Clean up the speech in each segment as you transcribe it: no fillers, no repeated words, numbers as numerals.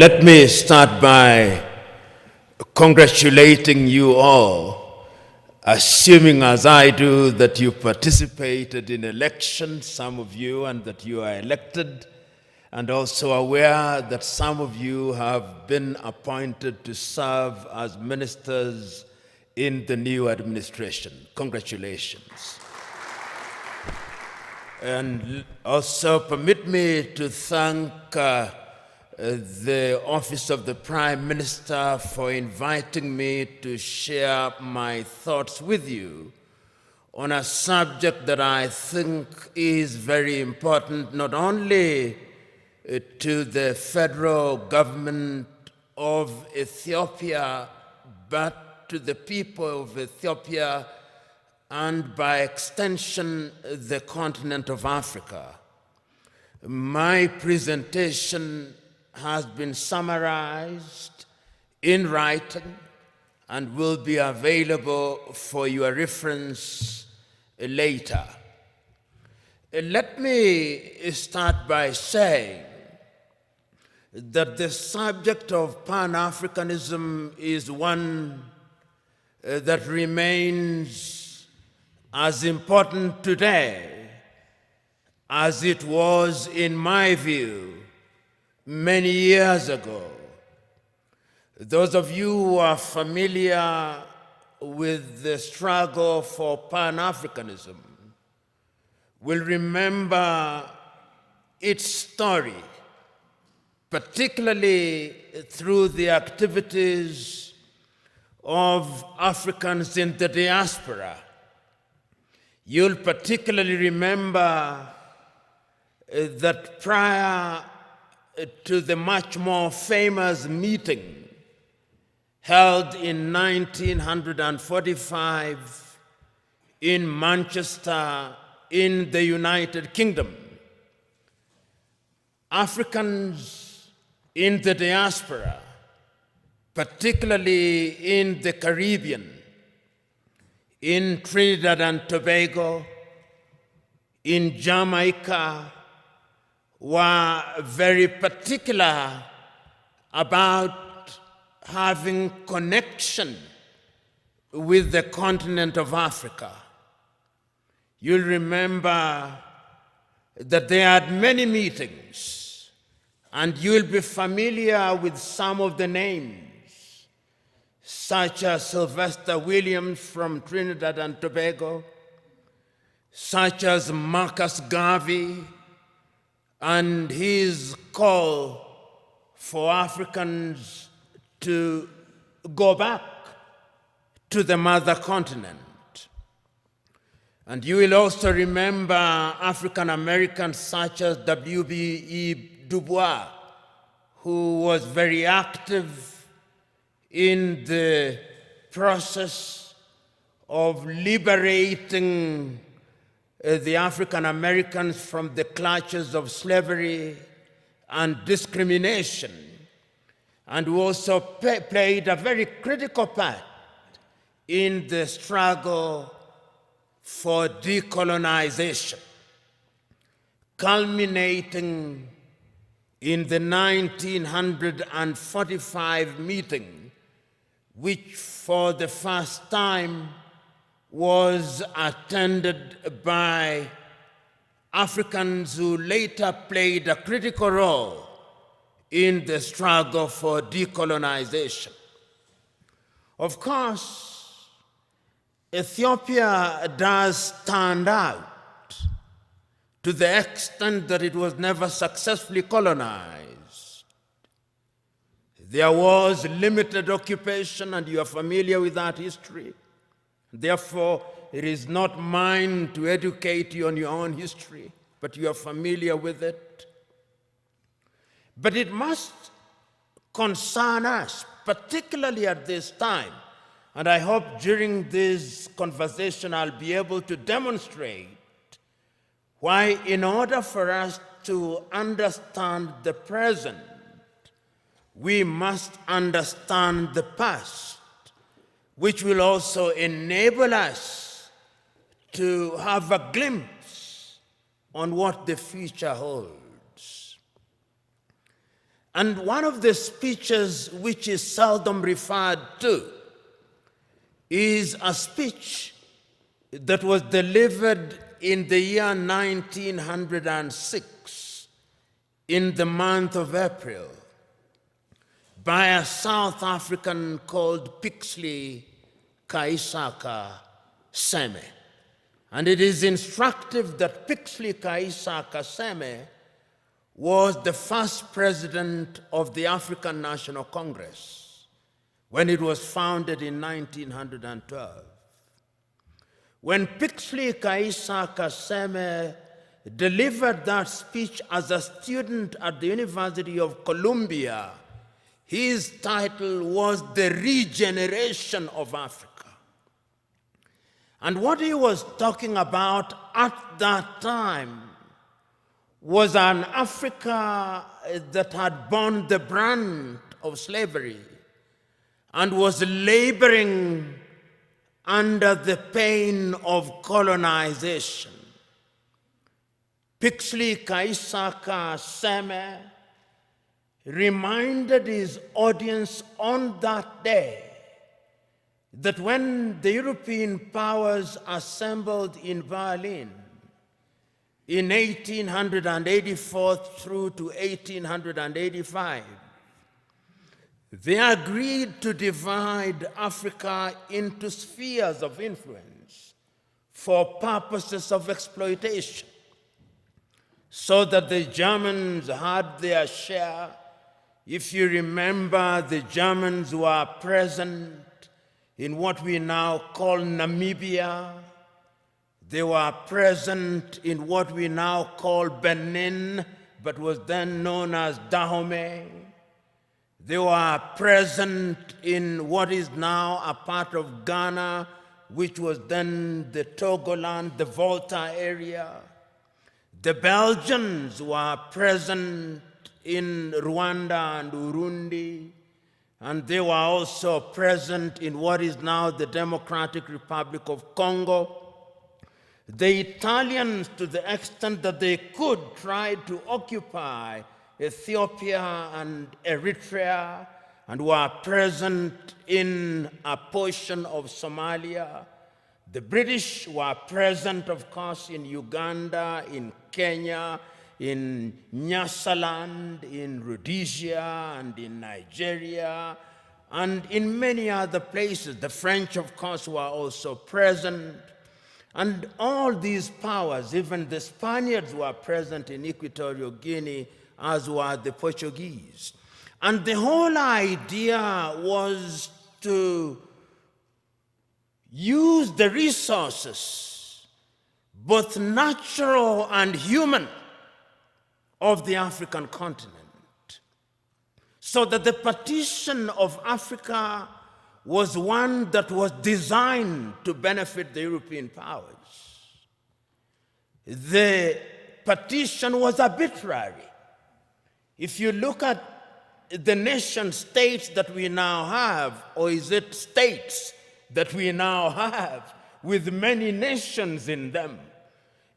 Let me start by congratulating you all, assuming as I do that you participated in elections, some of you, and that you are elected, and also aware that some of you have been appointed to serve as ministers in the new administration. Congratulations. And also permit me to thank the Office of the Prime Minister for inviting me to share my thoughts with you on a subject that I think is very important, not only to the federal government of Ethiopia, but to the people of Ethiopia and by extension, the continent of Africa. My presentation has been summarized in writing and will be available for your reference later. Let me start by saying that the subject of Pan-Africanism is one that remains as important today as it was, in my view, many years ago. Those of you who are familiar with the struggle for Pan-Africanism will remember its story, particularly through the activities of Africans in the diaspora. You'll particularly remember that prior to the much more famous meeting held in 1945 in Manchester in the United Kingdom, Africans in the diaspora, particularly in the Caribbean, in Trinidad and Tobago, in Jamaica, were very particular about having connection with the continent of Africa. You'll remember that they had many meetings, and you'll be familiar with some of the names, such as Sylvester Williams from Trinidad and Tobago, such as Marcus Garvey, and his call for Africans to go back to the mother continent. And you will also remember African Americans such as W.B.E. Du Bois, who was very active in the process of liberating the African Americans from the clutches of slavery and discrimination, and who also played a very critical part in the struggle for decolonization, culminating in the 1945 meeting, which for the first time was attended by Africans who later played a critical role in the struggle for decolonization. Of course, Ethiopia does stand out to the extent that it was never successfully colonized. There was limited occupation, and you are familiar with that history. Therefore, it is not mine to educate you on your own history, but you are familiar with it. But it must concern us, particularly at this time. And I hope during this conversation I'll be able to demonstrate why, in order for us to understand the present, we must understand the past, which will also enable us to have a glimpse on what the future holds. And one of the speeches which is seldom referred to is a speech that was delivered in the year 1906 in the month of April by a South African called Pixley Kaisaka Seme. And it is instructive that Pixley Kaisaka Seme was the first president of the African National Congress when it was founded in 1912. When Pixley Kaisaka Seme delivered that speech as a student at the University of Columbia, his title was The Regeneration of Africa. And what he was talking about at that time was an Africa that had borne the brunt of slavery and was laboring under the pain of colonization. Pixley Kaisaka Seme reminded his audience on that day that when the European powers assembled in Berlin in 1884 through to 1885, they agreed to divide Africa into spheres of influence for purposes of exploitation, so that the Germans had their share. If you remember, the Germans were present in what we now call Namibia. They were present in what we now call Benin, but was then known as Dahomey. They were present in what is now a part of Ghana, which was then the Togoland, the Volta area. The Belgians were present in Rwanda and Urundi, and they were also present in what is now the Democratic Republic of Congo. The Italians, to the extent that they could, tried to occupy Ethiopia and Eritrea and were present in a portion of Somalia. The British were present, of course, in Uganda, in Kenya, in Nyasaland, in Rhodesia, and in Nigeria, and in many other places. The French, of course, were also present. And all these powers, even the Spaniards, were present in Equatorial Guinea, as were the Portuguese. And the whole idea was to use the resources, both natural and human, of the African continent, so that the partition of Africa was one that was designed to benefit the European powers. The partition was arbitrary. If you look at the nation states that we now have, or is it states that we now have, with many nations in them,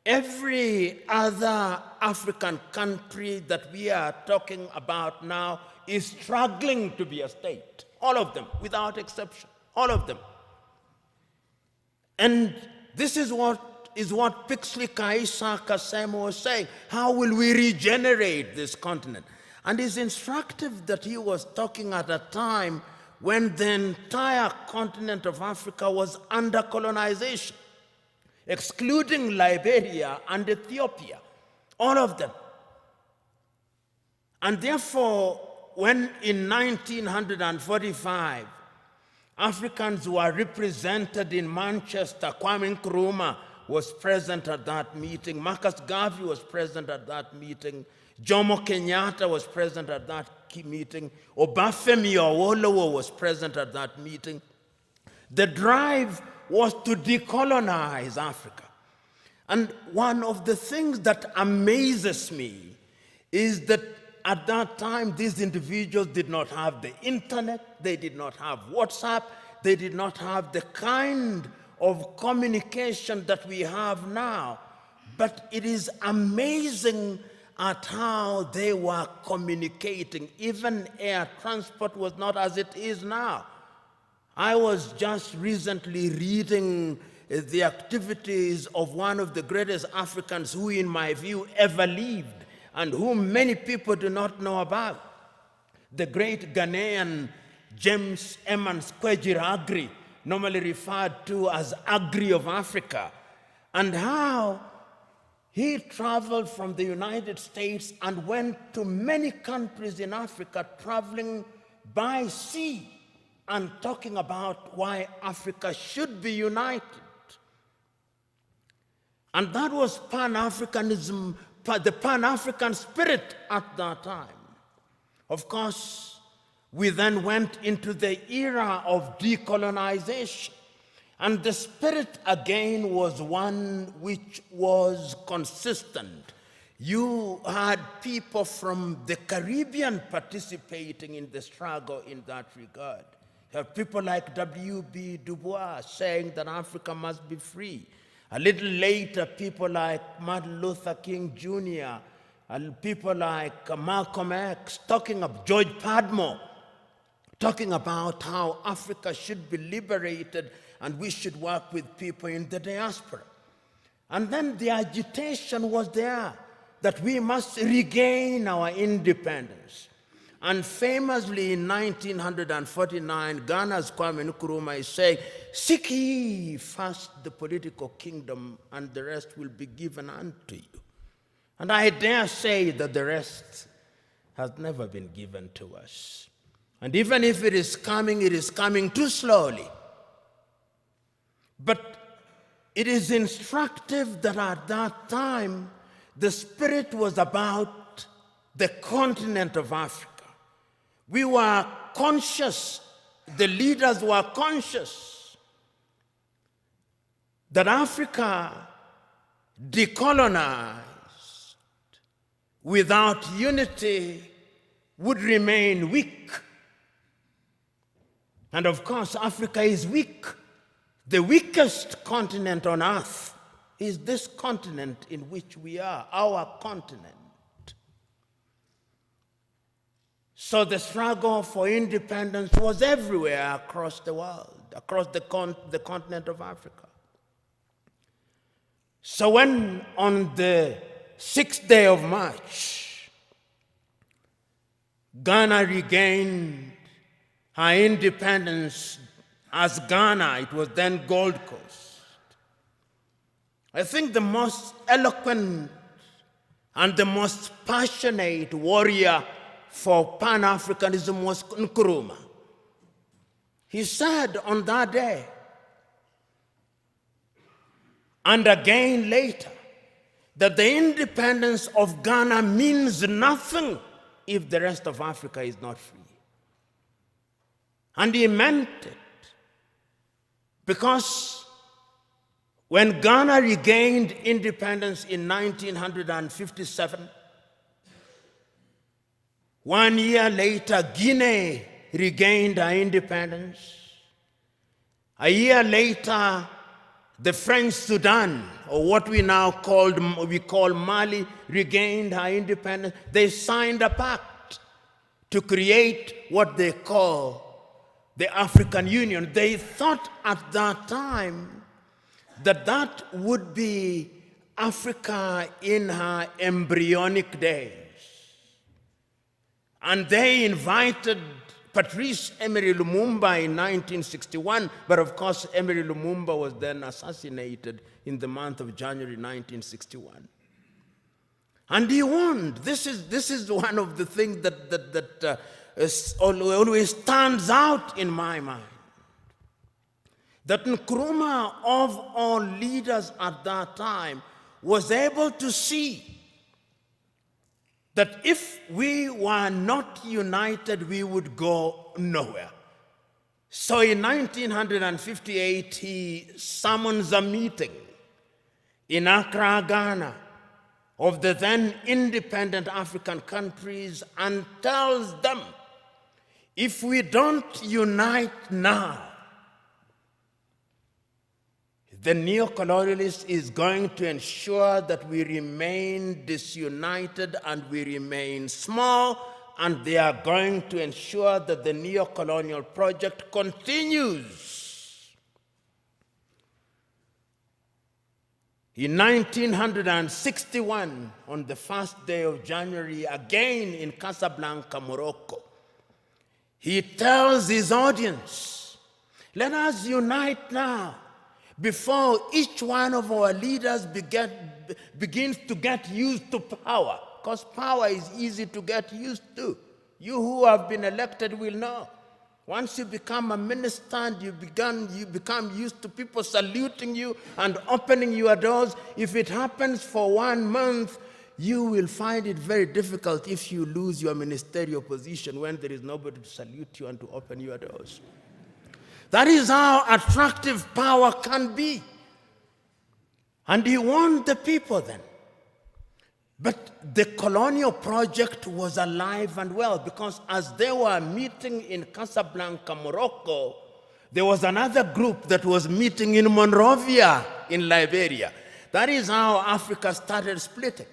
every other African country that we are talking about now is struggling to be a state. All of them, without exception, all of them. And this is what Pixley Kaisaka Seme was saying. How will we regenerate this continent? And it's instructive that he was talking at a time when the entire continent of Africa was under colonization, excluding Liberia and Ethiopia, all of them. And therefore, when in 1945, Africans were represented in Manchester, Kwame Nkrumah was present at that meeting, Marcus Garvey was present at that meeting, Jomo Kenyatta was present at that meeting, Obafemi Awolowo was present at that meeting. The drive was to decolonize Africa. And one of the things that amazes me is that at that time, these individuals did not have the internet, they did not have WhatsApp, they did not have the kind of communication that we have now. But it is amazing at how they were communicating. Even air transport was not as it is now. I was just recently reading the activities of one of the greatest Africans who, in my view, ever lived, and whom many people do not know about. The great Ghanaian James Emmons Kwegyir Agri, normally referred to as Agri of Africa, and how he traveled from the United States and went to many countries in Africa, traveling by sea and talking about why Africa should be united. And that was Pan-Africanism, the Pan-African spirit at that time. Of course, we then went into the era of decolonization, and the spirit again was one which was consistent. You had people from the Caribbean participating in the struggle in that regard. You have people like W.B. Du Bois saying that Africa must be free. A little later, people like Martin Luther King Jr., and people like Malcolm X, George Padmore, talking about how Africa should be liberated and we should work with people in the diaspora. And then the agitation was there that we must regain our independence. And famously in 1949, Ghana's Kwame Nkrumah is saying, "Seek ye first the political kingdom, and the rest will be given unto you." And I dare say that the rest has never been given to us. And even if it is coming too slowly. But it is instructive that at that time, the spirit was about the continent of Africa. We were conscious, the leaders were conscious, that Africa decolonized without unity would remain weak. And of course, Africa is weak. The weakest continent on earth is this continent in which we are, our continent. So the struggle for independence was everywhere across the world, across the continent of Africa. So when on the 6th day of March, Ghana regained her independence as Ghana, it was then Gold Coast. I think the most eloquent and the most passionate warrior for Pan-Africanism was Nkrumah. He said on that day, and again later, that the independence of Ghana means nothing if the rest of Africa is not free. And he meant it, because when Ghana regained independence in 1957, 1 year later, Guinea regained her independence. A year later, the French Sudan, or what we now call Mali, regained her independence. They signed a pact to create what they call the African Union. They thought at that time that that would be Africa in her embryonic days. And they invited Patrice Emery Lumumba in 1961, but of course Emery Lumumba was then assassinated in the month of January 1961. And he won. This is one of the things that always stands out in my mind. That Nkrumah, of all leaders at that time, was able to see that if we were not united, we would go nowhere. So in 1958, he summons a meeting in Accra, Ghana, of the then independent African countries and tells them, if we don't unite now, The neo-colonialist is going to ensure that we remain disunited and we remain small, and they are going to ensure that the neo-colonial project continues. In 1961, on the first day of January, again in Casablanca, Morocco, he tells his audience, let us unite now before each one of our leaders begins to get used to power, because power is easy to get used to. You who have been elected will know. Once you become a minister and you become used to people saluting you and opening your doors, if it happens for 1 month, you will find it very difficult if you lose your ministerial position when there is nobody to salute you and to open your doors. That is how attractive power can be. And he warned the people then. But the colonial project was alive and well, because as they were meeting in Casablanca, Morocco, there was another group that was meeting in Monrovia in Liberia. That is how Africa started splitting,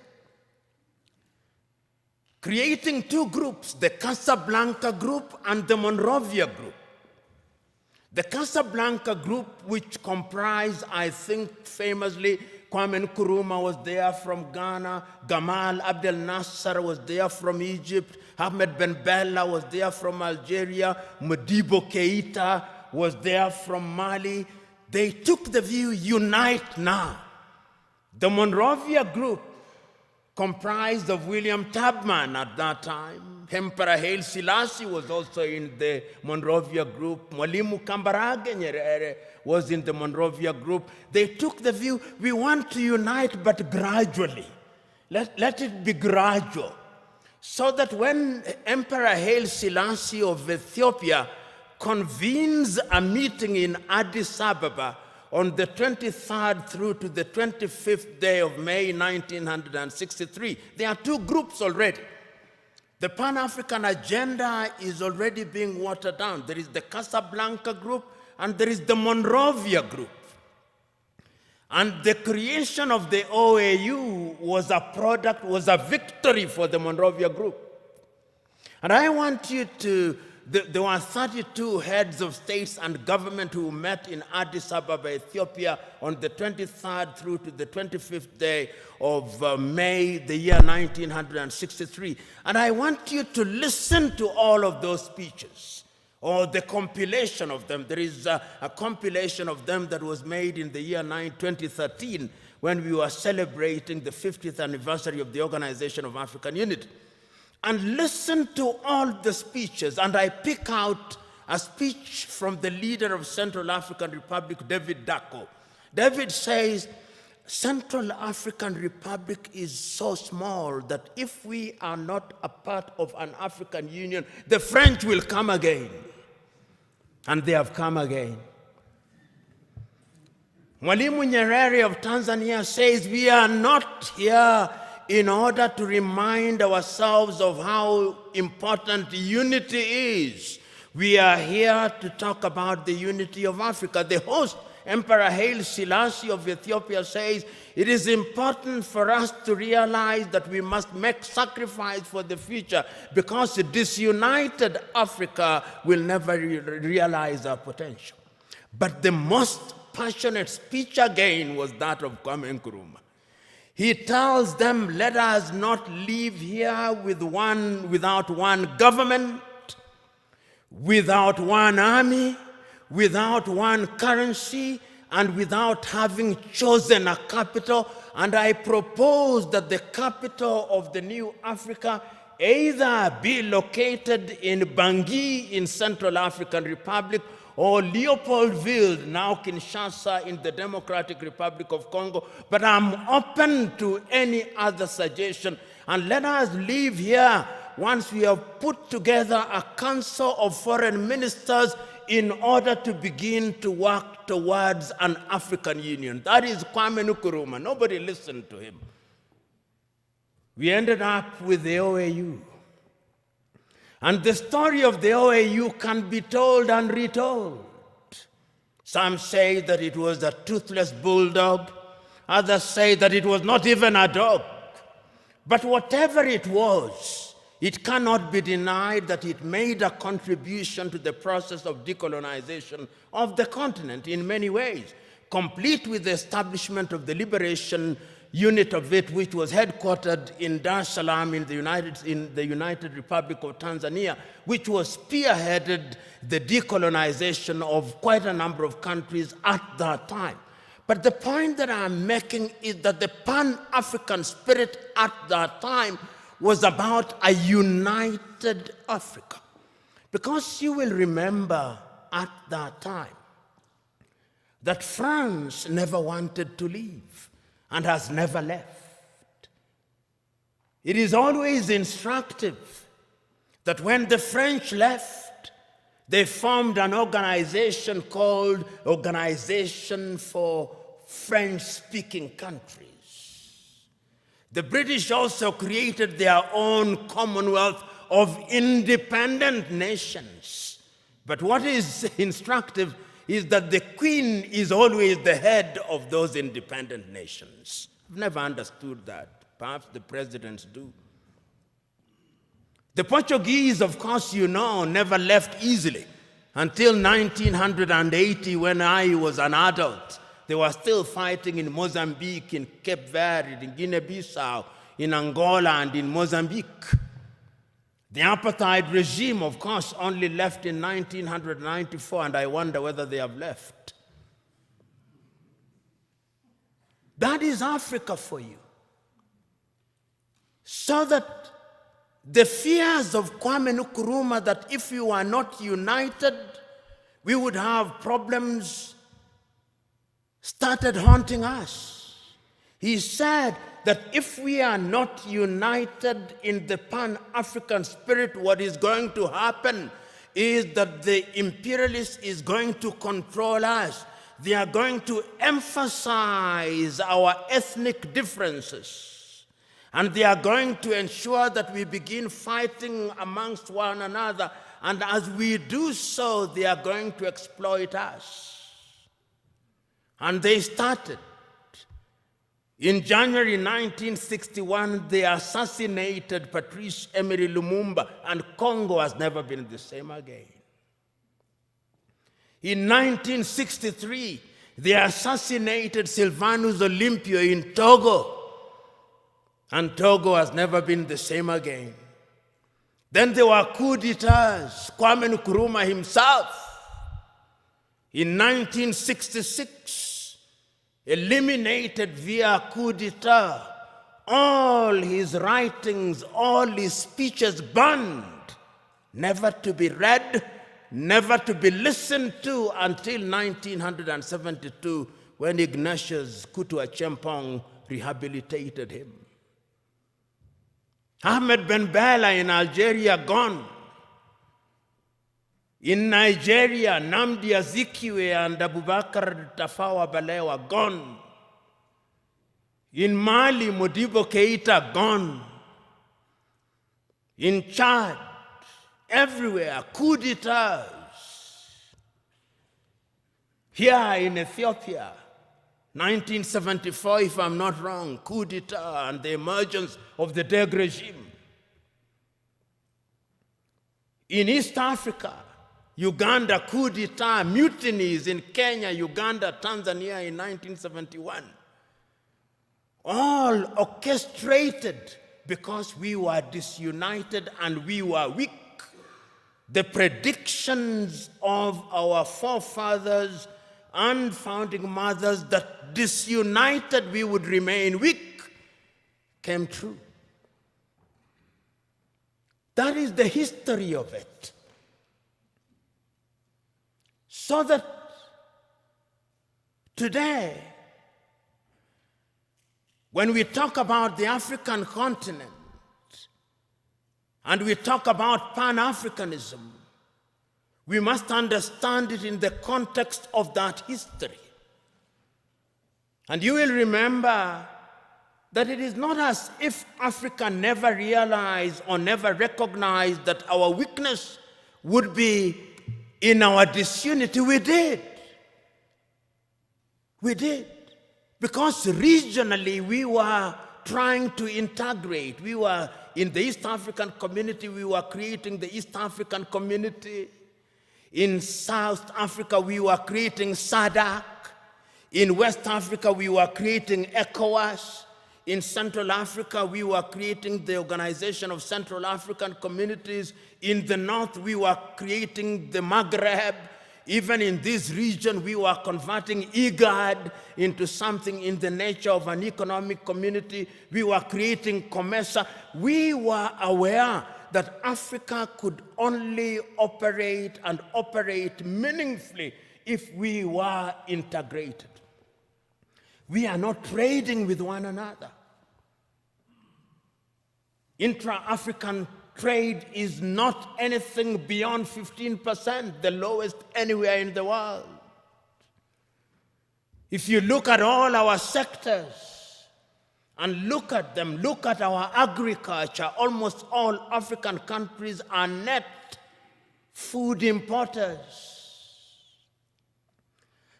creating two groups, the Casablanca group and the Monrovia group. The Casablanca group, which comprised, I think famously, Kwame Nkrumah was there from Ghana, Gamal Abdel Nasser was there from Egypt, Ahmed Ben Bella was there from Algeria, Modibo Keita was there from Mali. They took the view, unite now. The Monrovia group, comprised of William Tubman at that time. Emperor Haile Selassie was also in the Monrovia group. Mwalimu Kambarage Nyerere was in the Monrovia group. They took the view, we want to unite, but gradually. Let it be gradual. So that when Emperor Haile Selassie of Ethiopia convenes a meeting in Addis Ababa on the 23rd through to the 25th day of May 1963, there are two groups already. The Pan-African agenda is already being watered down. There is the Casablanca group and there is the Monrovia group. And the creation of the OAU was a victory for the Monrovia group. And I want you to, there were 32 heads of states and government who met in Addis Ababa, Ethiopia, on the 23rd through to the 25th day of May, the year 1963. And I want you to listen to all of those speeches, or the compilation of them. There is a compilation of them that was made in the year 2013 when we were celebrating the 50th anniversary of the Organization of African Unity. And listen to all the speeches, and I pick out a speech from the leader of Central African Republic, David Dacko. David says, Central African Republic is so small that if we are not a part of an African Union, the French will come again. And they have come again. Mwalimu Nyerere of Tanzania says, we are not here in order to remind ourselves of how important unity is. We are here to talk about the unity of Africa. The host, Emperor Haile Selassie of Ethiopia, says, it is important for us to realize that we must make sacrifice for the future, because a disunited Africa will never realize our potential. But the most passionate speech again was that of Kwame Nkrumah. He tells them, let us not leave here without one government, without one army, without one currency, and without having chosen a capital. And I propose that the capital of the new Africa either be located in Bangui in Central African Republic, or Leopoldville, now Kinshasa, in the Democratic Republic of Congo. But I'm open to any other suggestion. And let us leave here once we have put together a council of foreign ministers in order to begin to work towards an African Union. That is Kwame Nkrumah. Nobody listened to him. We ended up with the OAU. And the story of the OAU can be told and retold. Some say that it was a toothless bulldog. Others say that it was not even a dog. But whatever it was, it cannot be denied that it made a contribution to the process of decolonization of the continent in many ways, complete with the establishment of the liberation unit of it, which was headquartered in Dar es Salaam in the United Republic of Tanzania, which was spearheaded the decolonization of quite a number of countries at that time. But the point that I'm making is that the Pan-African spirit at that time was about a united Africa. Because you will remember at that time that France never wanted to leave and has never left. It is always instructive that when the French left, they formed an organization called Organization for French-Speaking Countries. The British also created their own Commonwealth of independent nations. But what is instructive is that the Queen is always the head of those independent nations. I've never understood that. Perhaps the presidents do. The Portuguese, of course, you know, never left easily. Until 1980, when I was an adult, they were still fighting in Mozambique, in Cape Verde, in Guinea-Bissau, in Angola, and in Mozambique. The apartheid regime, of course, only left in 1994, and I wonder whether they have left. That is Africa for you. So that the fears of Kwame Nkrumah that if we were not united, we would have problems started haunting us. He said that if we are not united in the Pan-African spirit, what is going to happen is that the imperialists is going to control us. They are going to emphasize our ethnic differences. And they are going to ensure that we begin fighting amongst one another. And as we do so, they are going to exploit us. And they started. In January 1961, they assassinated Patrice Emery Lumumba, and Congo has never been the same again. In 1963, they assassinated Sylvanus Olympio in Togo, and Togo has never been the same again. Then there were coups d'etats. Kwame Nkrumah himself, in 1966, eliminated via coup d'etat, all his writings, all his speeches banned, never to be read, never to be listened to until 1972, when Ignatius Kutu Acheampong rehabilitated him. Ahmed Ben Bella in Algeria, gone. In Nigeria, Nnamdi Azikiwe and Abubakar Tafawa Balewa, gone. In Mali, Modibo Keita, gone. In Chad, everywhere, coup d'etats. Here in Ethiopia, 1974, if I'm not wrong, coup d'etat and the emergence of the Deg regime. In East Africa, Uganda, coup d'etat, mutinies in Kenya, Uganda, Tanzania in 1971. All orchestrated because we were disunited and we were weak. The predictions of our forefathers and founding mothers that disunited we would remain weak came true. That is the history of it. So that today, when we talk about the African continent and we talk about Pan-Africanism, we must understand it in the context of that history. And you will remember that it is not as if Africa never realized or never recognized that our weakness would be in our disunity. We did. We did. Because regionally we were trying to integrate. We were in the East African community, we were creating the East African community. In South Africa, we were creating SADC. In West Africa, we were creating ECOWAS. In Central Africa, we were creating the Organization of Central African Communities. In the North, we were creating the Maghreb. Even in this region, we were converting IGAD into something in the nature of an economic community. We were creating COMESA. We were aware that Africa could only operate and operate meaningfully if we were integrated. We are not trading with one another. Intra-African trade is not anything beyond 15%, the lowest anywhere in the world. If you look at all our sectors and look at them, look at our agriculture, almost all African countries are net food importers.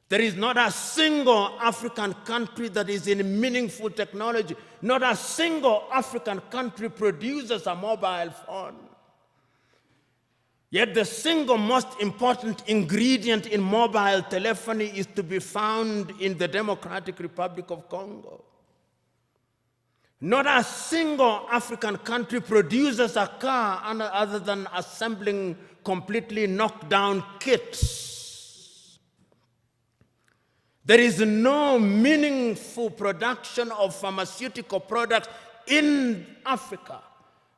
There is not a single African country that is in meaningful technology. Not a single African country produces a mobile phone. Yet the single most important ingredient in mobile telephony is to be found in the Democratic Republic of Congo. Not a single African country produces a car other than assembling completely knocked down kits. There is no meaningful production of pharmaceutical products in Africa.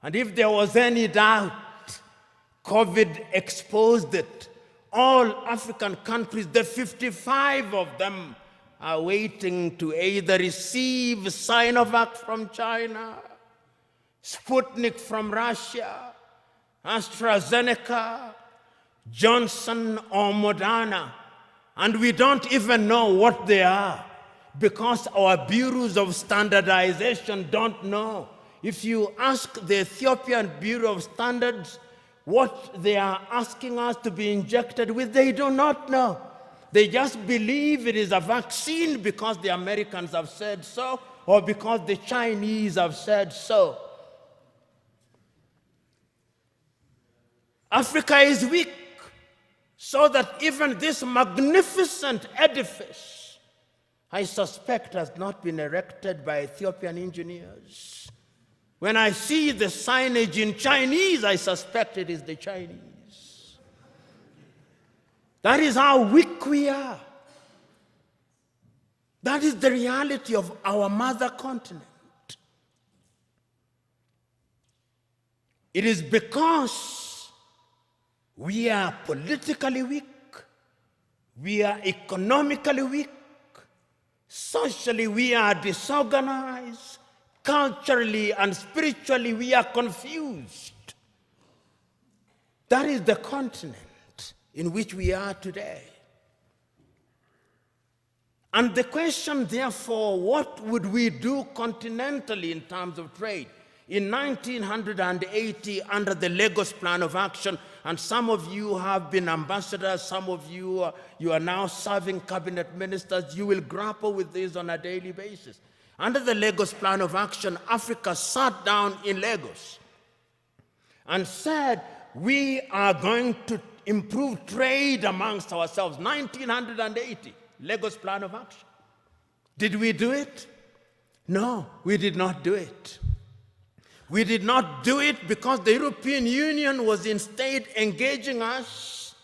And if there was any doubt, COVID exposed it. All African countries, the 55 of them, are waiting to either receive Sinovac from China, Sputnik from Russia, AstraZeneca, Johnson or Moderna. And we don't even know what they are because our bureaus of standardization don't know. If you ask the Ethiopian Bureau of Standards what they are asking us to be injected with, they do not know. They just believe it is a vaccine because the Americans have said so or because the Chinese have said so. Africa is weak. So that even this magnificent edifice, I suspect, has not been erected by Ethiopian engineers. When I see the signage in Chinese, I suspect it is the Chinese. That is how weak we are. That is the reality of our mother continent. It is because we are politically weak, we are economically weak, socially we are disorganized, culturally and spiritually we are confused. That is the continent in which we are today. And the question, therefore, what would we do continentally in terms of trade? In 1980, under the Lagos Plan of Action, and some of you have been ambassadors, some of you, you are now serving cabinet ministers, you will grapple with this on a daily basis. Under the Lagos Plan of Action, Africa sat down in Lagos and said, we are going to improve trade amongst ourselves. 1980, Lagos Plan of Action. Did we do it? No, we did not do it. We did not do it because the European Union was instead engaging us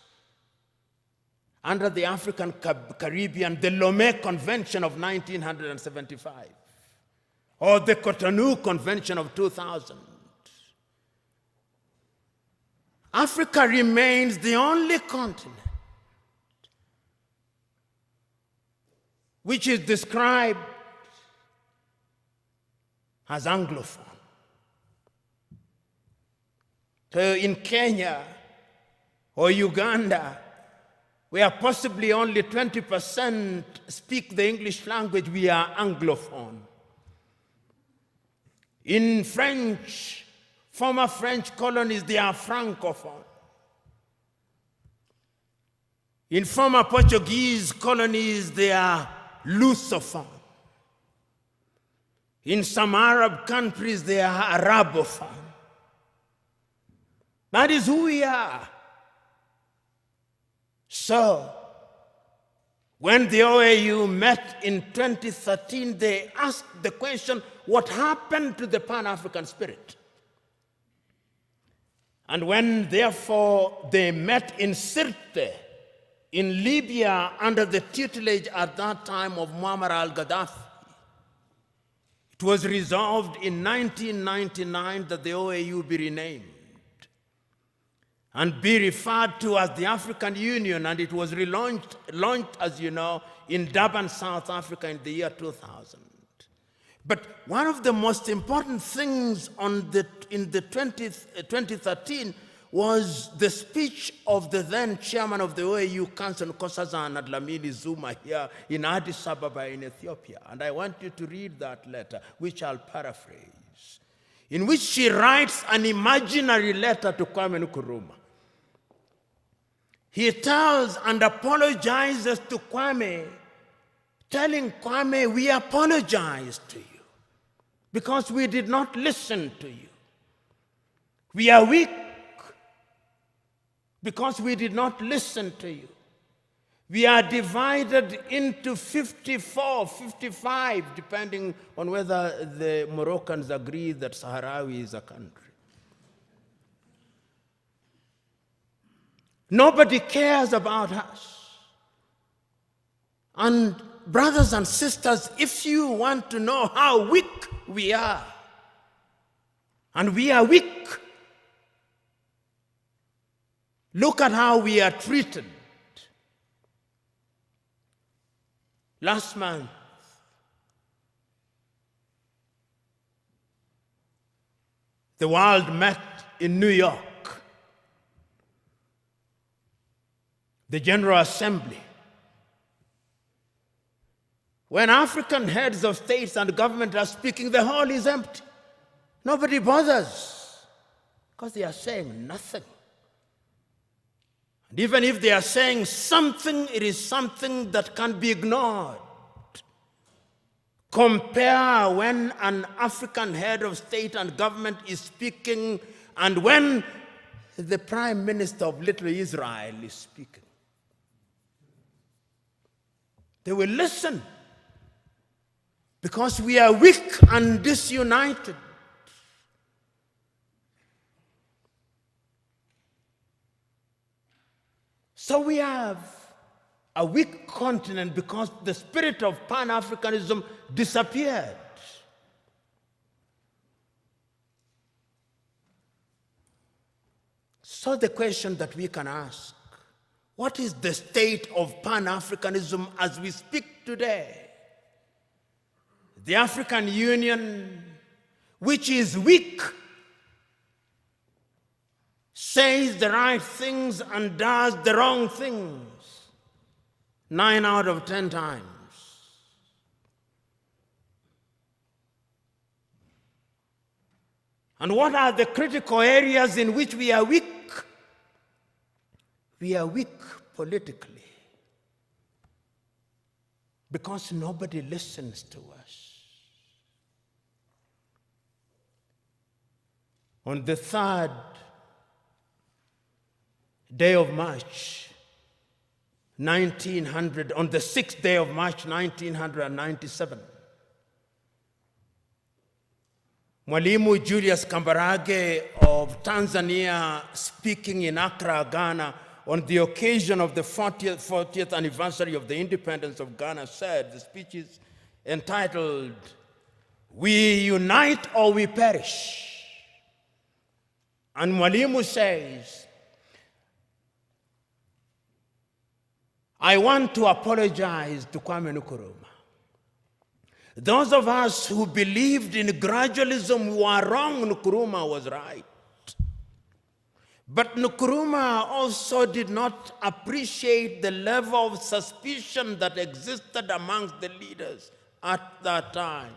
under the African Caribbean, the Lomé Convention of 1975, or the Cotonou Convention of 2000. Africa remains the only continent which is described as Anglophone. So in Kenya or Uganda, where possibly only 20% speak the English language, we are Anglophone. In French, former French colonies, they are Francophone. In former Portuguese colonies, they are Lusophone. In some Arab countries, they are Arabophone. That is who we are. So, when the OAU met in 2013, they asked the question, what happened to the Pan-African spirit? And when, therefore, they met in Sirte, in Libya, under the tutelage at that time of Muammar al-Gaddafi, it was resolved in 1999 that the OAU be renamed and be referred to as the African Union, and it was launched, as you know, in Durban, South Africa in the year 2000. But one of the most important things in the 2013 was the speech of the then chairman of the OAU Council, Nkosazana Dlamini Zuma, here in Addis Ababa in Ethiopia. And I want you to read that letter, which I'll paraphrase, in which she writes an imaginary letter to Kwame Nkrumah. He tells and apologizes to Kwame, telling Kwame, we apologize to you because we did not listen to you. We are weak because we did not listen to you. We are divided into 54, 55, depending on whether the Moroccans agree that Sahrawi is a country. Nobody cares about us. And brothers and sisters, if you want to know how weak we are, and we are weak, look at how we are treated. Last month, the world met in New York. The General Assembly. When African heads of states and government are speaking, the hall is empty. Nobody bothers because they are saying nothing. And even if they are saying something, it is something that can be ignored. Compare when an African head of state and government is speaking and when the Prime Minister of Little Israel is speaking. They will listen because we are weak and disunited. So we have a weak continent because the spirit of Pan-Africanism disappeared. So the question that we can ask, what is the state of Pan-Africanism as we speak today? The African Union, which is weak, says the right things and does the wrong things 9 out of 10 times. And what are the critical areas in which we are weak? We are weak politically because nobody listens to us. On the 3rd day of March, 1900, on the 6th day of March, 1997, Mwalimu Julius Kambarage of Tanzania, speaking in Accra, Ghana, on the occasion of the 40th anniversary of the independence of Ghana, said, the speech is entitled, "We Unite or We Perish." And Mwalimu says, I want to apologize to Kwame Nkrumah. Those of us who believed in gradualism were wrong. Nkrumah was right. But Nkrumah also did not appreciate the level of suspicion that existed amongst the leaders at that time.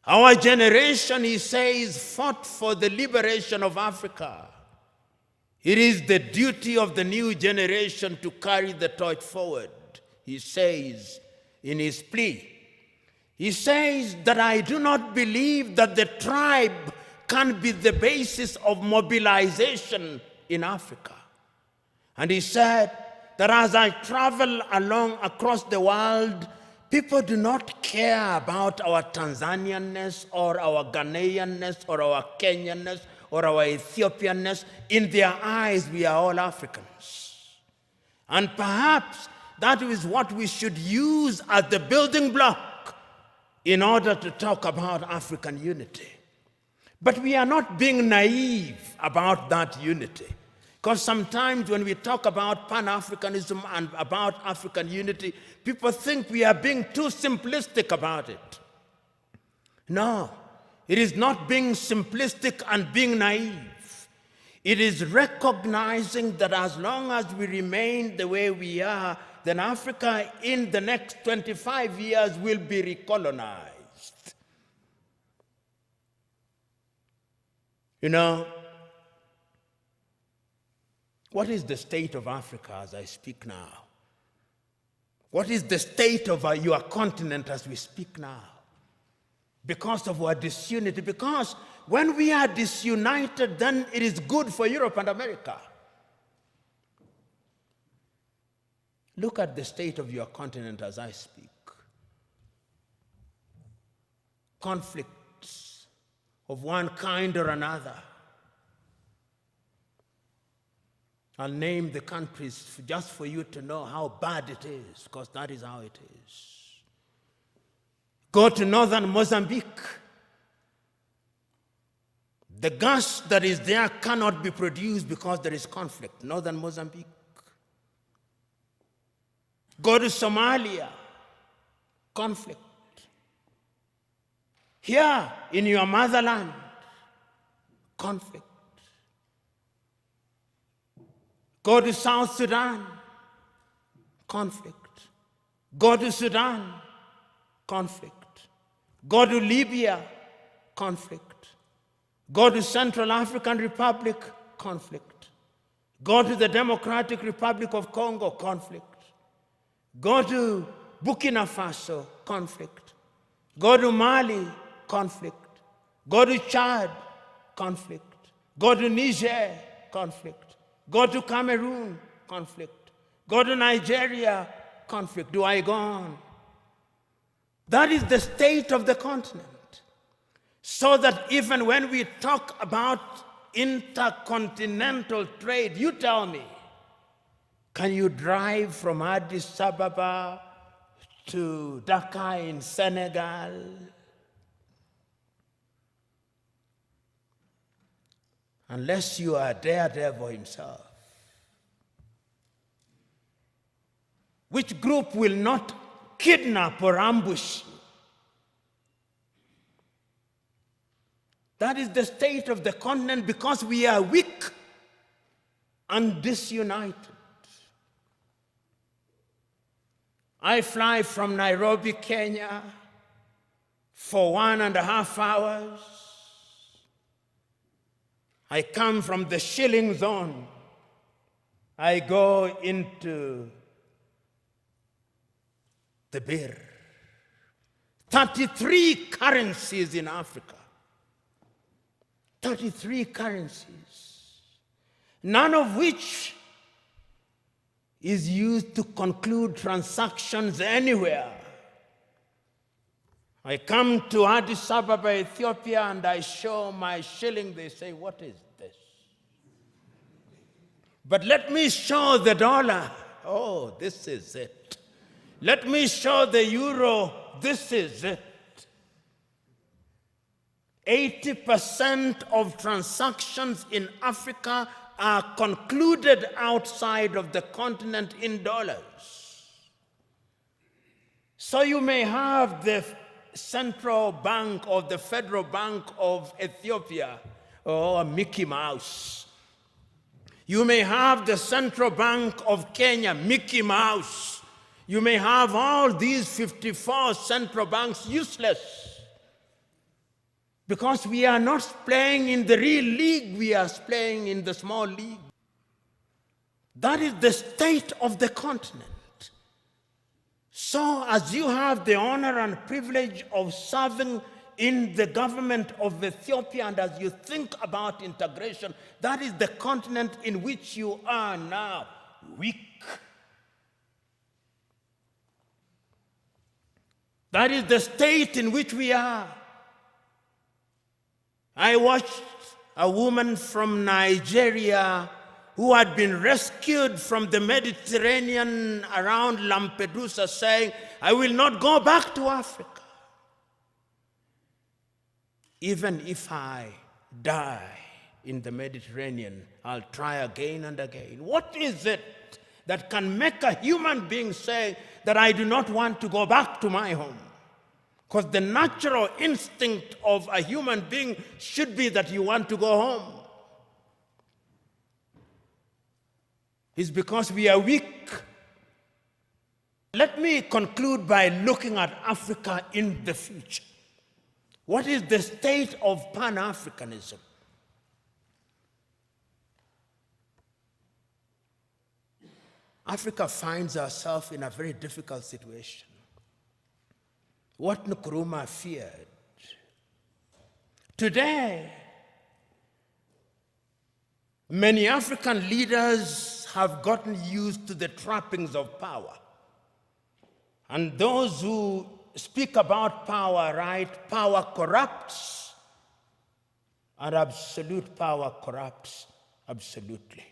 Our generation, he says, fought for the liberation of Africa. It is the duty of the new generation to carry the torch forward, he says in his plea. He says that I do not believe that the tribe can be the basis of mobilization in Africa. And he said that as I travel along across the world, people do not care about our Tanzanianness or our Ghanaianness or our Kenyanness or our Ethiopianness. In their eyes, we are all Africans. And perhaps that is what we should use as the building block in order to talk about African unity. But we are not being naive about that unity. Because sometimes when we talk about Pan-Africanism and about African unity, people think we are being too simplistic about it. No, it is not being simplistic and being naive. It is recognizing that as long as we remain the way we are, then Africa in the next 25 years will be recolonized. You know, what is the state of Africa as I speak now? What is the state of your continent as we speak now? Because of our disunity. Because when we are disunited, then it is good for Europe and America. Look at the state of your continent as I speak. Conflicts of one kind or another. I'll name the countries just for you to know how bad it is, because that is how it is. Go to northern Mozambique. The gas that is there cannot be produced because there is conflict. Northern Mozambique. Go to Somalia. Conflict. Here in your motherland, conflict. Go to South Sudan, conflict. Go to Sudan, conflict. Go to Libya, conflict. Go to Central African Republic, conflict. Go to the Democratic Republic of Congo, conflict. Go to Burkina Faso, conflict. Go to Mali, conflict. Go to Chad, conflict. Go to Niger, conflict. Go to Cameroon, conflict. Go to Nigeria, conflict. Do I go on? That is the state of the continent. So that even when we talk about intercontinental trade, you tell me, can you drive from Addis Ababa to Dakar in Senegal? Unless you are Daredevil himself. Which group will not kidnap or ambush you? That is the state of the continent because we are weak and disunited. I fly from Nairobi, Kenya for 1.5 hours. I come from the shilling zone. I go into the birr. 33 currencies in Africa. 33 currencies. None of which is used to conclude transactions anywhere. I come to Addis Ababa, Ethiopia, and I show my shilling. They say, what is this? But let me show the dollar. Oh, this is it. Let me show the euro. This is it. 80% of transactions in Africa are concluded outside of the continent in dollars. So you may have the Central Bank or the Federal Bank of Ethiopia, or Mickey Mouse. You may have the Central Bank of Kenya, Mickey Mouse. You may have all these 54 central banks useless because we are not playing in the real league, we are playing in the small league. That is the state of the continent. So as you have the honor and privilege of serving in the government of Ethiopia, and as you think about integration, that is the continent in which you are now, weak. That is the state in which we are. I watched a woman from Nigeria who had been rescued from the Mediterranean around Lampedusa saying, I will not go back to Africa. Even if I die in the Mediterranean, I'll try again and again. What is it that can make a human being say that I do not want to go back to my home? Because the natural instinct of a human being should be that you want to go home. It's because we are weak. Let me conclude by looking at Africa in the future. What is the state of Pan-Africanism? Africa finds herself in a very difficult situation. What Nkrumah feared. Today, many African leaders have gotten used to the trappings of power. And those who speak about power, right? Power corrupts, and absolute power corrupts absolutely.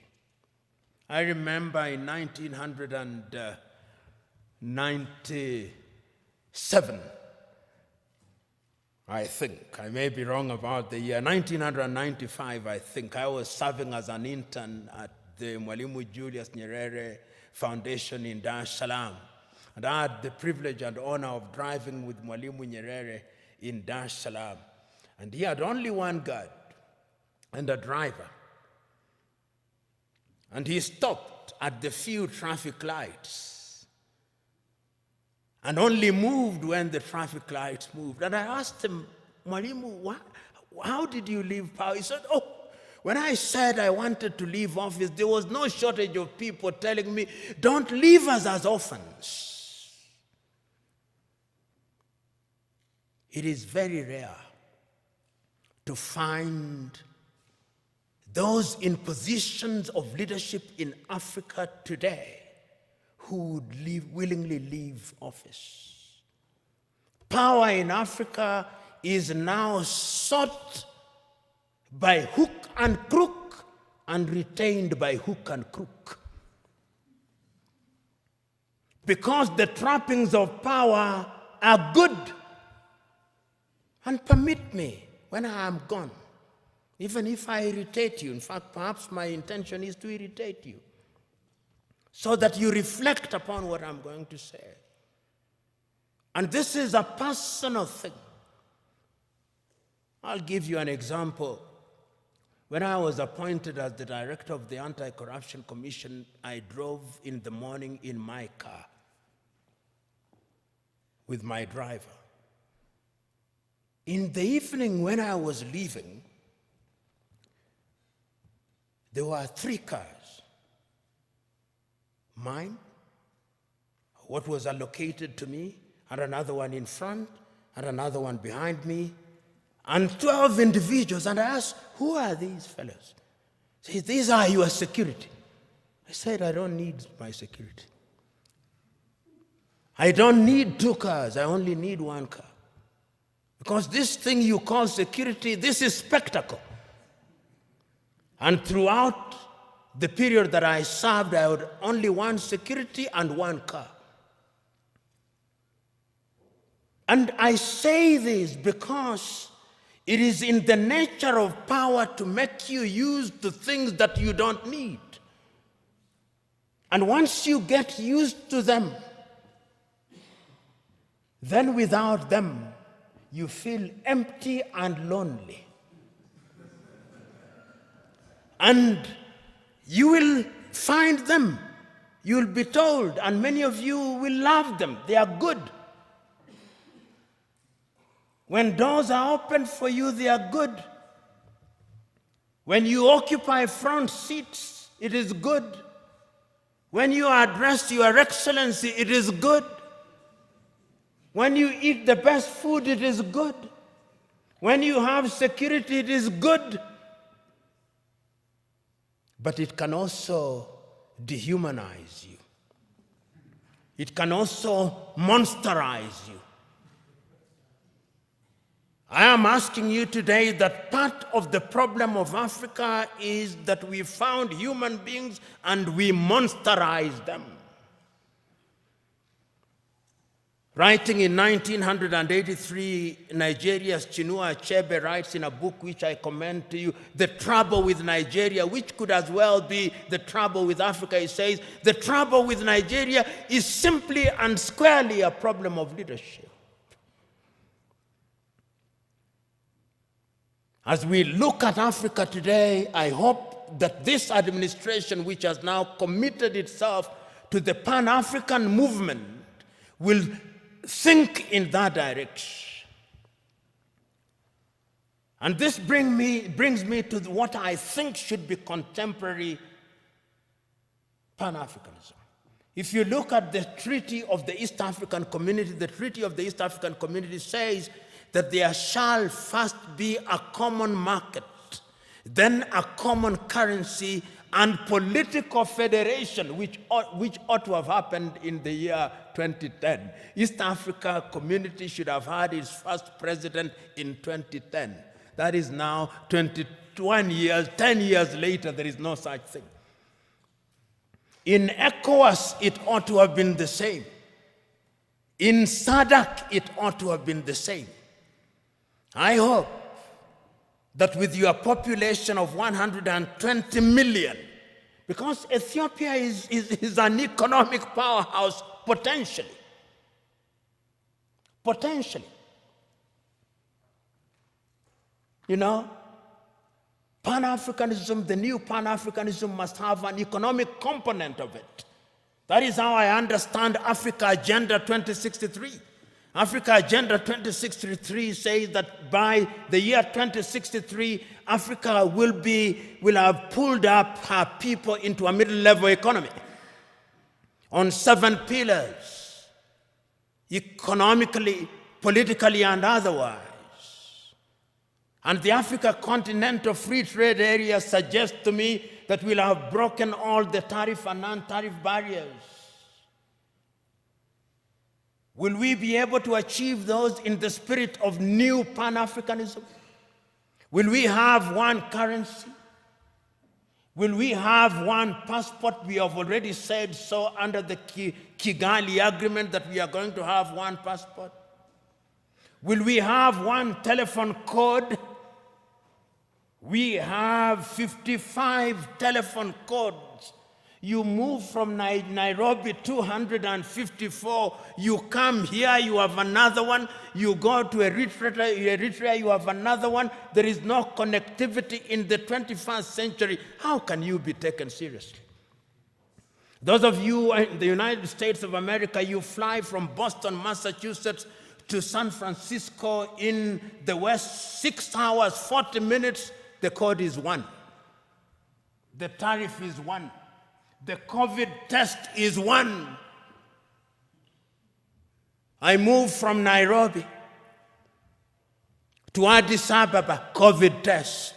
I remember in 1997, I think, I may be wrong about the year, 1995, I think, I was serving as an intern at the Mwalimu Julius Nyerere Foundation in Dar es Salaam. And I had the privilege and honor of driving with Mwalimu Nyerere in Dar es Salaam. And he had only one guard and a driver. And he stopped at the few traffic lights and only moved when the traffic lights moved. And I asked him, Mwalimu, how did you leave power? He said, when I said I wanted to leave office, there was no shortage of people telling me, don't leave us as orphans. It is very rare to find those in positions of leadership in Africa today who would willingly leave office. Power in Africa is now sought by hook and crook and retained by hook and crook. Because the trappings of power are good. And permit me, when I am gone, even if I irritate you, in fact, perhaps my intention is to irritate you, so that you reflect upon what I'm going to say. And this is a personal thing. I'll give you an example. When I was appointed as the director of the Anti-Corruption Commission, I drove in the morning in my car with my driver. In the evening when I was leaving, there were 3 cars. Mine, what was allocated to me, and another one in front, and another one behind me, and 12 individuals. And I asked, who are these fellows? He said, these are your security. I said, I don't need my security. I don't need 2 cars, I only need 1 car. Because this thing you call security, this is spectacle. And throughout the period that I served, I had only 1 security and 1 car. And I say this because it is in the nature of power to make you use the things that you don't need. And once you get used to them, then without them, you feel empty and lonely. And you will find them. You will be told, and many of you will love them. They are good. When doors are opened for you, they are good. When you occupy front seats, it is good. When you address Your Excellency, it is good. When you eat the best food, it is good. When you have security, it is good. But it can also dehumanize you. It can also monsterize you. I am asking you today that part of the problem of Africa is that we found human beings and we monsterize them. Writing in 1983, Nigeria's Chinua Achebe writes in a book which I commend to you, The Trouble with Nigeria, which could as well be the trouble with Africa. He says, the trouble with Nigeria is simply and squarely a problem of leadership. As we look at Africa today, I hope that this administration, which has now committed itself to the Pan-African movement, will think in that direction. And this brings me to what I think should be contemporary Pan-Africanism. If you look at the Treaty of the East African Community, the Treaty of the East African Community says that there shall first be a common market, then a common currency, and political federation, which ought to have happened in the year 2010. East Africa Community should have had its first president in 2010. That is now 21 years, 10 years later, there is no such thing. In ECOWAS, it ought to have been the same. In SADC, it ought to have been the same. I hope that with your population of 120 million, because Ethiopia is an economic powerhouse potentially. You know, Pan-Africanism, the new Pan-Africanism must have an economic component of it. That is how I understand Africa Agenda 2063. Africa Agenda 2063 says that by the year 2063, Africa will have pulled up her people into a middle-level economy on 7 pillars, economically, politically, and otherwise. And the Africa Continental Free Trade Area suggests to me that we'll have broken all the tariff and non-tariff barriers. Will we be able to achieve those in the spirit of new Pan-Africanism? Will we have one currency? Will we have one passport? We have already said so under the Kigali Agreement that we are going to have one passport. Will we have one telephone code? We have 55 telephone codes. You move from Nairobi 254, you come here, you have another one, you go to Eritrea, you have another one. There is no connectivity in the 21st century. How can you be taken seriously? Those of you in the United States of America, you fly from Boston, Massachusetts to San Francisco in the West, 6 hours, 40 minutes, the code is 1. The tariff is 1. The COVID test is 1. I moved from Nairobi to Addis Ababa, COVID test.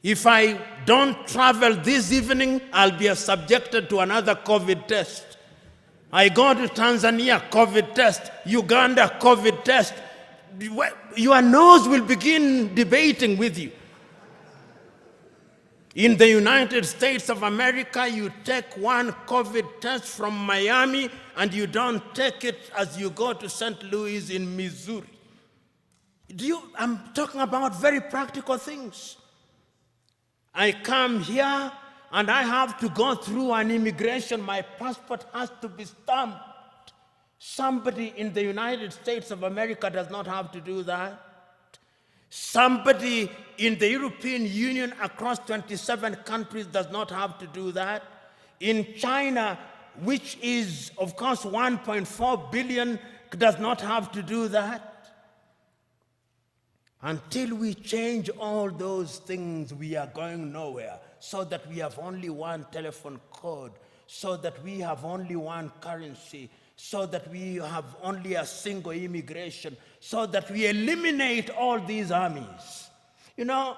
If I don't travel this evening, I'll be subjected to another COVID test. I go to Tanzania, COVID test. Uganda, COVID test. Your nose will begin debating with you. In the United States of America, you take one COVID test from Miami and you don't take it as you go to St. Louis in Missouri. I'm talking about very practical things. I come here and I have to go through an immigration. My passport has to be stamped. Somebody in the United States of America does not have to do that. Somebody in the European Union across 27 countries does not have to do that. In China, which is, of course, 1.4 billion, does not have to do that. Until we change all those things, we are going nowhere, so that we have only one telephone code, so that we have only one currency, so that we have only a single immigration, so that we eliminate all these armies. You know,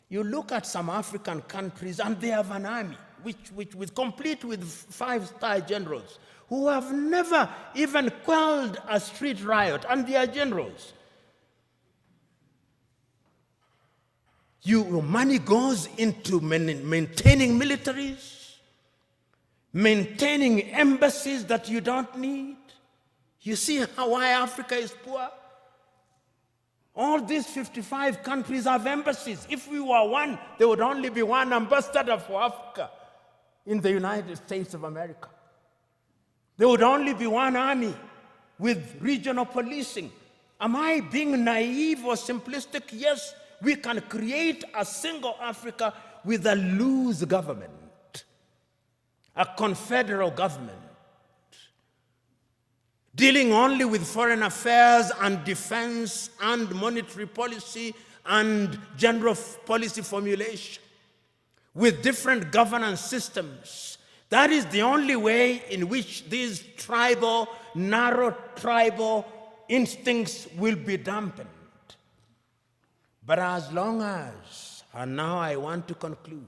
you look at some African countries and they have an army, which complete with 5-star generals who have never even quelled a street riot, and they are generals. Money goes into maintaining militaries, maintaining embassies that you don't need. You see why Africa is poor? All these 55 countries have embassies. If we were one, there would only be one ambassador for Africa in the United States of America. There would only be one army with regional policing. Am I being naive or simplistic? Yes, we can create a single Africa with a loose government, a confederal government, dealing only with foreign affairs and defense and monetary policy and general policy formulation, with different governance systems. That is the only way in which these narrow tribal instincts will be dampened. But as long as, and now I want to conclude,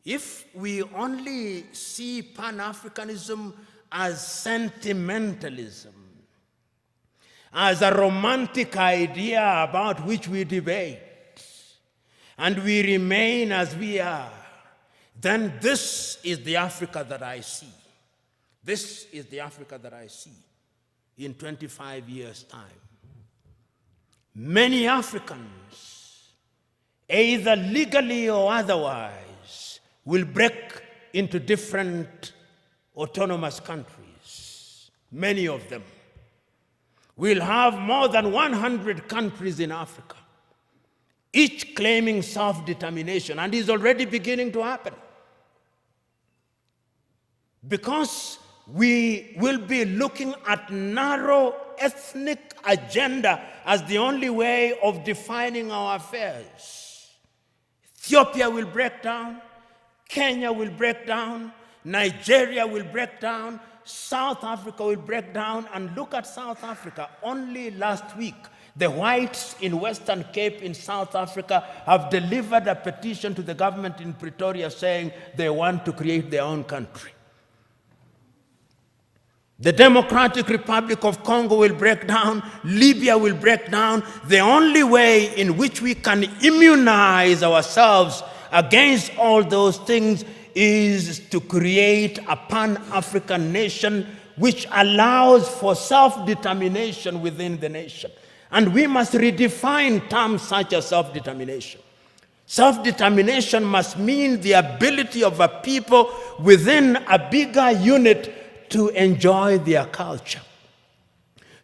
if we only see Pan-Africanism as sentimentalism, as a romantic idea about which we debate, and we remain as we are, then this is the Africa that I see. This is the Africa that I see in 25 years' time. Many Africans, either legally or otherwise, will break into different autonomous countries. Many of them. We'll have more than 100 countries in Africa, each claiming self-determination, and is already beginning to happen. Because we will be looking at narrow ethnic agenda as the only way of defining our affairs. Ethiopia will break down, Kenya will break down, Nigeria will break down, South Africa will break down. And look at South Africa. Only last week, the whites in Western Cape in South Africa have delivered a petition to the government in Pretoria saying they want to create their own country. The Democratic Republic of Congo will break down, Libya will break down. The only way in which we can immunize ourselves against all those things is to create a Pan-African nation which allows for self-determination within the nation. And we must redefine terms such as self-determination. Self-determination must mean the ability of a people within a bigger unit to enjoy their culture,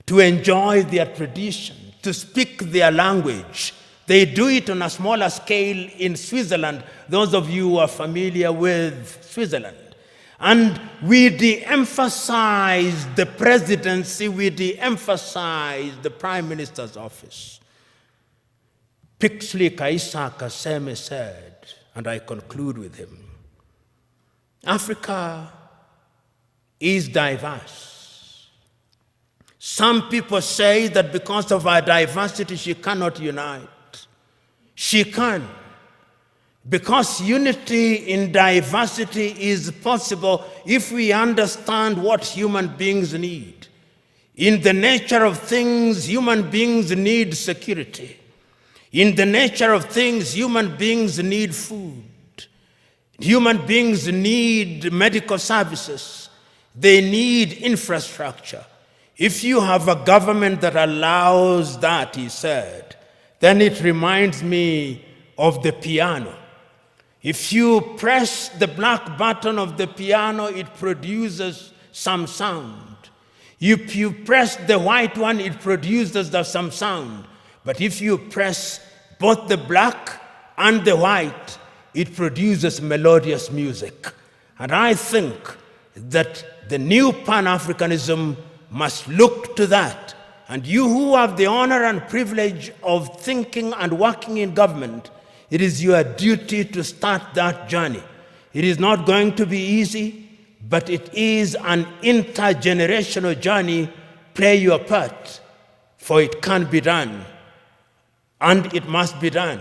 to enjoy their tradition, to speak their language. They do it on a smaller scale in Switzerland, those of you who are familiar with Switzerland. And we de-emphasize the presidency, we de-emphasize the prime minister's office. Pixley Kaisa Kaseme said, and I conclude with him, Africa is diverse. Some people say that because of our diversity, she cannot unite. She can. Because unity in diversity is possible if we understand what human beings need. In the nature of things, human beings need security. In the nature of things, human beings need food. Human beings need medical services. They need infrastructure. If you have a government that allows that, he said, then it reminds me of the piano. If you press the black button of the piano, it produces some sound. If you press the white one, it produces some sound. But if you press both the black and the white, it produces melodious music. And I think that the new Pan-Africanism must look to that. And you who have the honor and privilege of thinking and working in government, it is your duty to start that journey. It is not going to be easy, but it is an intergenerational journey. Play your part, for it can be done, and it must be done.